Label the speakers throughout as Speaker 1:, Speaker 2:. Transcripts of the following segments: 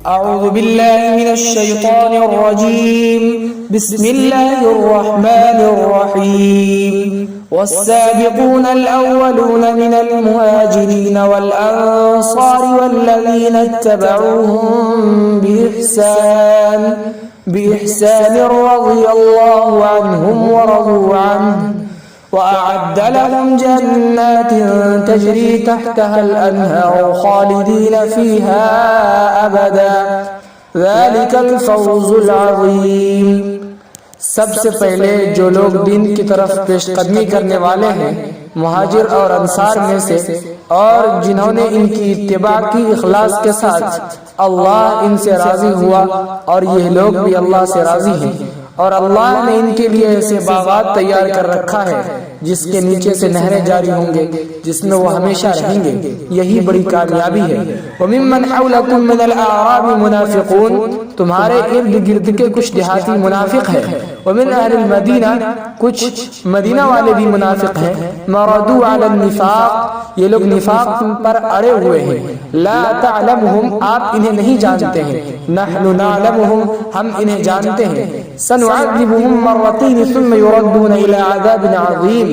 Speaker 1: أعوذ بالله من الشيطان الرجيم. بسم الله الرحمن الرحيم. والسابقون الأولون من المهاجرين والأنصار والذين اتبعوهم بإحسان رضي الله عنهم ورضوا عنه وأعد لهم جنات تجري تحتها الأنهار خالدين فيها أبدا ذلك الفوز العظيم. سب سے پہلے جو لوگ دین کی طرف پیش قدمی کرنے والے ہیں مہاجر اور انصار میں سے، اور جنہوں نے ان کی اتباع کی اخلاص کے ساتھ، اللہ ان سے راضی ہوا اور یہ لوگ بھی اللہ سے راضی ہیں، اور اللہ نے ان کے لیے ایسے باغات تیار کر رکھا ہے جس کے نیچے سے نہریں جاری ہوں گے، جس میں وہ ہمیشہ رہیں گے. یہی بڑی کامیابی ہے. وَمِمَّنْ حَوْلَكُمْ مِنَ الْأَعْرَابِ مُنَافِقُونَ، تمہارے ارد گرد کے کچھ دیہاتی منافق ہیں. وَمِنْ أَهْلِ الْمَدِينَةِ، کچھ مدینہ والے بھی منافق ہیں. مَرَدُوا عَلَى النِّفَاقِ، یہ لوگ نفاق پر اڑے ہوئے ہیں. لَا تَعْلَمُهُمْ، آپ انہیں نہیں جانتے ہیں. نَحْنُ نَعْلَمُهُمْ، ہم انہیں جانتے ہیں. سَنُعَذِّبُهُمْ مَرَّتَيْنِ ثُمَّ يُرَدُّونَ إِلَى عَذَابٍ عَظِيمٍ،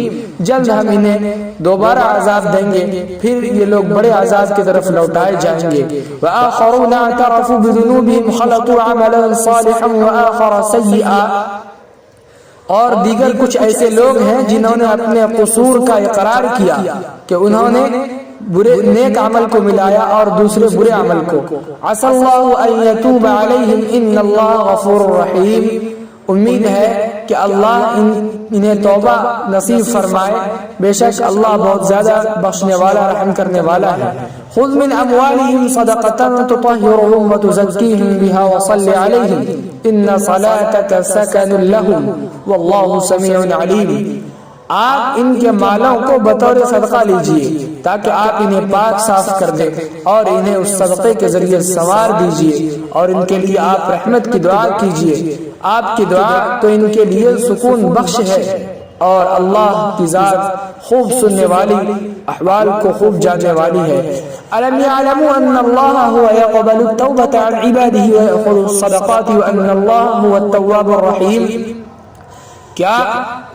Speaker 1: جلد ہم انہیں دوبارہ عذاب دیں گے، پھر یہ لوگ بڑے عذاب کی طرف لوٹائے جائیں گے. وآخرون اعترفوا بذنوبهم خلطوا عملا صالحا وآخر سیئا، اور دیگر کچھ ایسے لوگ ہیں جنہوں نے اپنے قصور کا اقرار کیا کہ انہوں نے نیک عمل کو ملایا اور دوسرے برے عمل کو. عسى الله ان يتوب عليهم ان الله غفور رحیم، امید ہے کہ اللہ انہیں توبہ نصیب فرمائے، بے شک اللہ بہت زیادہ بخشنے والا رحم کرنے والا ہے. خذ من اموالهم صدقة تطهرهم وتزكيهم بها وصل عليهم ان صلاتك سكن لهم والله سميع عليم. آپ ان کے مالوں کو بطور صدقہ لیجئے تاکہ آپ انہیں پاک صاف کر دیں، اور انہیں اس صدقے کے ذریعے سنوار دیجئے، اور ان کے لیے آپ رحمت کی دعا کیجئے. آپ کی دعا تو ان کے لیے سکون بخش ہے، اور اللہ کی ذات خوب سننے والی، احوال کو خوب جاننے والی ہے. أَلَمْ يَعْلَمُوا أَنَّ اللَّهَ هُوَ يَقْبَلُ التَّوْبَةَ عَنْ عِبَادِهِ وَيَأْخُذُ الصَّدَقَاتِ وَأَنَّ اللَّهَ هُوَ التَّوَّابُ الرَّحِيمُ. کیا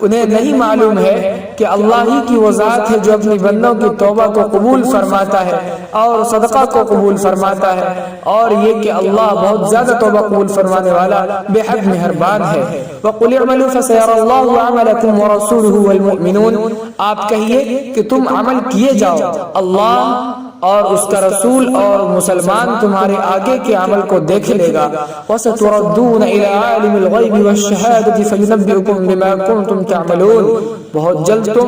Speaker 1: انہیں نہیں معلوم ہے کہ اللہ ہی کی وہ ذات ہے جو اپنی بندوں کی توبہ کو قبول فرماتا ہے اور صدقہ کو قبول فرماتا ہے، اور یہ کہ اللہ بہت زیادہ توبہ قبول فرمانے والا بے حد مہربان ہے. وَقُلِ اعْمَلُوا فَسَيَرَى اللَّهُ عَمَلَكُمْ وَرَسُولُهُ وَالْمُؤْمِنُونَ، آپ کہیے کہ تم عمل کیے جاؤ، اللہ اور اس کا رسول اور مسلمان تمہارے آگے کے عمل کو دیکھ لے گا. وَسَتُرَدُّونَ إِلَىٰ عَالِمِ الْغَيْبِ وَالشَّهَادَةِ فَيُنَبِّئُكُم بِمَا كُنتُمْ تَعْمَلُونَ، بہت جلد تم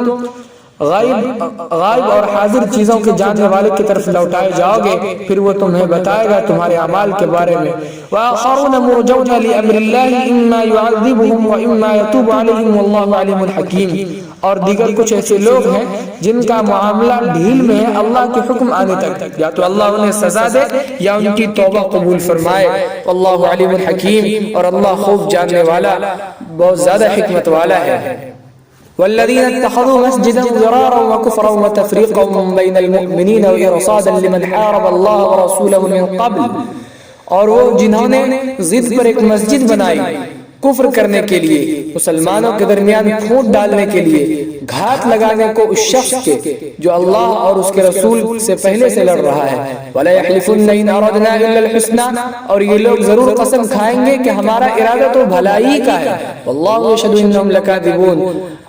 Speaker 1: غائب اور حاضر چیزوں کے جاننے والے کی طرف لوٹائے جاؤ گے، پھر وہ تمہیں بتائے گا تمہارے اعمال کے بارے میں. وَآخَرُونَ مُرْجَوْنَ لِأَمْرِ اللَّهِ إِمَّا يُعَذِّبُهُمْ وَإِمَّا يَتُوبُ عَلَيْهِمْ وَاللَّهُ عَلِيمٌ حَكِيمٌ، اور دیگر کچھ ایسے لوگ ہیں جن کا معاملہ ڈھیل میں ہے اللہ کے حکم آنے تک، یا تو اللہ انہیں سزا دے یا ان کی توبہ قبول فرمائے. واللہ علیم حکیم، اور اللہ خوب جاننے والا، بہت زیادہ حکمت والا ہے. والذین اتخذوا مسجدا ضرارا وكفرا وتفریقا بین المؤمنین وارصادا لمن حارب اللہ ورسولہ من قبل، اور وہ جنہوں نے ضد پر ایک مسجد بنائی کفر کرنے کے لیے، مسلمانوں کے درمیان پھوٹ ڈالنے کے لیے، گھات لگانے کو اس شخص کے جو اللہ اور اس کے رسول سے پہلے سے لڑ رہا ہے. وَلَا يَحْلِفُنَّ إِنْ أَرَدْنَا إِلَّا الْحُسْنَى، اور یہ لوگ ضرور قسم کھائیں گے کہ ہمارا ارادہ تو بھلائی کا ہے. وَاللَّهُ يَشْهَدُ إِنَّهُمْ لَكَاذِبُونَ،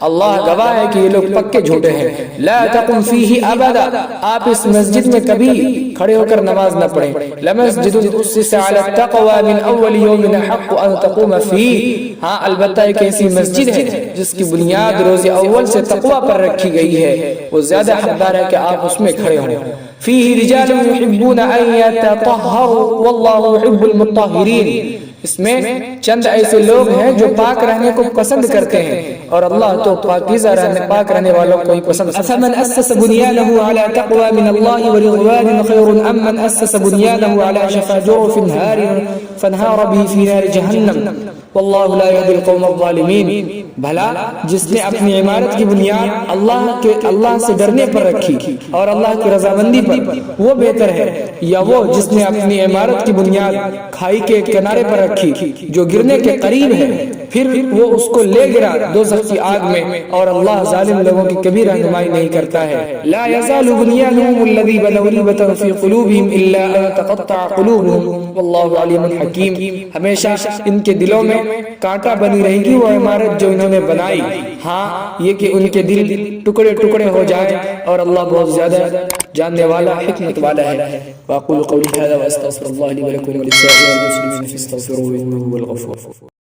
Speaker 1: اللہ گواہ ہے کہ یہ لوگ پکے جھوٹے ہیں. لا تقم فيه ابدا، آپ اس مسجد میں کبھی کھڑے ہو کر نماز نہ پڑھیں. لمسجد اسس على التقوى من اول يوم احق ان تقوم فيه، ہاں البتہ ایک ایسی مسجد ہے جس کی بنیاد روز اول سے تقوی پر رکھی گئی ہے، وہ زیادہ حقدار ہے کہ آپ اس میں کھڑے ہوں. فيه رجال يحبون ان يتطهروا والله يحب المطهرين، اس میں چند ایسے لوگ ہیں جو پاک رہنے کو پسند کرتے ہیں، اور اللہ تو پاکیزہ رہنے، پاک رہنے والوں کو ہی پسند. افمن اسس بنيانه على تقوى من الله ورضوان خير ام من اسس بنيانه على شفا جرف نهار فانهار به في نار جہنم واللہ لا يهدي القوم الظالمین. بھلا جس نے اپنی عمارت کی بنیاد اللہ سے ڈرنے پر رکھی اور اللہ کی رضامندی پر، وہ بہتر ہے، یا وہ جس نے اپنی عمارت کی بنیاد کھائی کے کنارے پر رکھی جو گرنے کے قریب ہے، پھر وہ اس کو لے گرا دوزخ کی آگ میں، اور اللہ ظالم لوگوں کی کبھی رہنمائی نہیں کرتا ہے. لا يزال بنيانهم الذي بنوا ريبة في قلوبهم إلا أن تقطع قلوبهم والله عليم حكيم. ہمیشہ ان کے دلوں میں کانٹا بنی رہے گی وہ عمارت جو انہوں نے بنائی، ہاں یہ کہ ان کے دل ٹکڑے ٹکڑے ہو جائے، اور اللہ بہت زیادہ جاننے والا حکمت والا ہے. واقول قولی هذا واستغفر الله لي ولكم ولسائر المسلمين فاستغفروه انه هو الغفور.